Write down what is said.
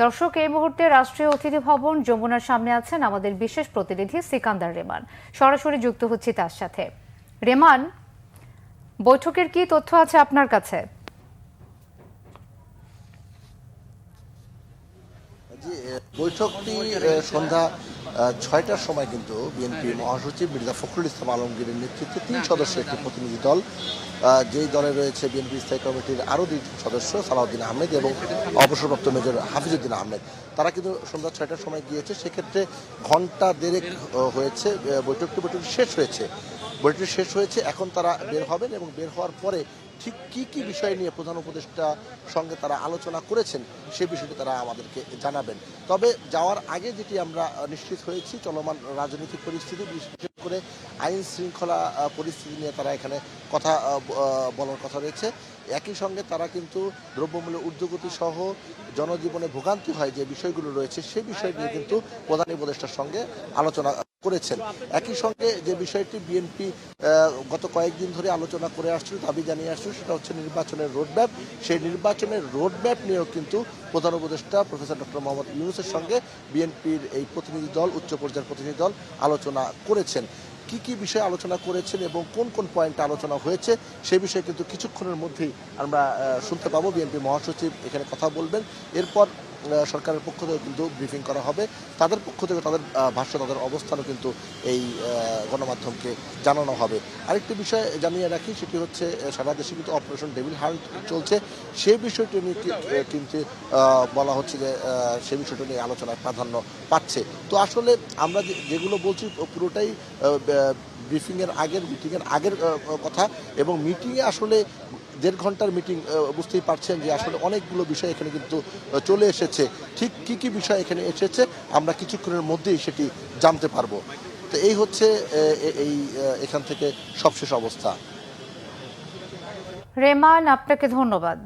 দর্শক, এই মুহূর্তে রাষ্ট্রীয় অতিথি ভবন যমুনার সামনে আছেন আমাদের বিশেষ প্রতিনিধি সিকান্দার রেমান। সরাসরি যুক্ত হচ্ছি তার সাথে। রেমান, বৈঠকের কি তথ্য আছে আপনার কাছে? বৈঠকটি সন্ধ্যা ৬টার সময় কিন্তু বিএনপি মহাসচিব মির্জা ফখরুল ইসলাম আলমগীরের নেতৃত্বে ৩ সদস্যের একটি প্রতিনিধি দল, যেই দলে রয়েছে বিএনপি স্থায়ী কমিটির আরও ২ সদস্য সালাউদ্দিন আহমেদ এবং অবসরপ্রাপ্ত মেজর হাফিজউদ্দিন আহমেদ, তারা কিন্তু সন্ধ্যা ৬টার সময় গিয়েছে। সেক্ষেত্রে ঘণ্টা দেড়েক হয়েছে বৈঠকটি শেষ হয়েছে। এখন তারা বের হবেন এবং বের হওয়ার পরে ঠিক কি বিষয় নিয়ে প্রধান উপদেষ্টার সঙ্গে তারা আলোচনা করেছেন সে বিষয়টি তারা আমাদেরকে জানাবেন। তবে যাওয়ার আগে যেটি আমরা নিশ্চিত হয়েছি, চলমান রাজনৈতিক পরিস্থিতি, বিশেষ করে আইন শৃঙ্খলা পরিস্থিতি নিয়ে তারা এখানে কথা বলার কথা রয়েছে। একই সঙ্গে তারা কিন্তু দ্রব্যমূল্যের ঊর্ধ্বগতি সহ জনজীবনে ভোগান্তি হয় যে বিষয়গুলো রয়েছে সেই বিষয় নিয়ে কিন্তু প্রধান উপদেষ্টার সঙ্গে আলোচনা করেছেন। একই সঙ্গে যে বিষয়টি বিএনপি গত কয়েকদিন ধরে আলোচনা করে আসছিল, দাবি জানিয়ে আসছিল, সেটা হচ্ছে নির্বাচনের রোডম্যাপ। সেই নির্বাচনের রোডম্যাপ নিয়েও কিন্তু প্রধান উপদেষ্টা প্রফেসর ডক্টর মোহাম্মদ ইউনূসের সঙ্গে বিএনপির এই প্রতিনিধি দল, উচ্চ পর্যায়ের প্রতিনিধি দল আলোচনা করেছেন। কি বিষয়ে আলোচনা করেছেন এবং কোন পয়েন্টে আলোচনা হয়েছে সে বিষয়ে কিন্তু কিছুক্ষণের মধ্যেই আমরা শুনতে পাবো। বিএনপি মহাসচিব এখানে কথা বলবেন। এরপর সরকারের পক্ষ থেকে কিন্তু ব্রিফিং করা হবে। তাদের পক্ষ থেকে তাদের ভাষ্য, তাদের অবস্থানও কিন্তু এই গণমাধ্যমকে জানানো হবে। আরেকটি বিষয় জানিয়ে রাখি, সেটি হচ্ছে সারা দেশে কিন্তু অপারেশন ডেভিল হান্ট চলছে। সেই বিষয়টি নিয়ে কিন্তু বলা হচ্ছে যে সেই বিষয়টি নিয়ে আলোচনায় প্রাধান্য পাচ্ছে। তো আসলে আমরা যেগুলো বলছি পুরোটাই ব্রিফিংয়ের আগের, মিটিংয়ের আগের কথা, এবং মিটিংয়ে আসলে ১.৫ ঘন্টার মিটিং, বুঝতেই পারছেন যে আসলে অনেকগুলো বিষয় এখানে কিন্তু চলে এসেছে। ঠিক কি বিষয় এখানে এসেছে আমরা কিছুক্ষণের মধ্যেই সেটি জানতে পারবো। তো এই হচ্ছে এখান থেকে সবশেষ অবস্থা। রেমান, আপনাকে ধন্যবাদ।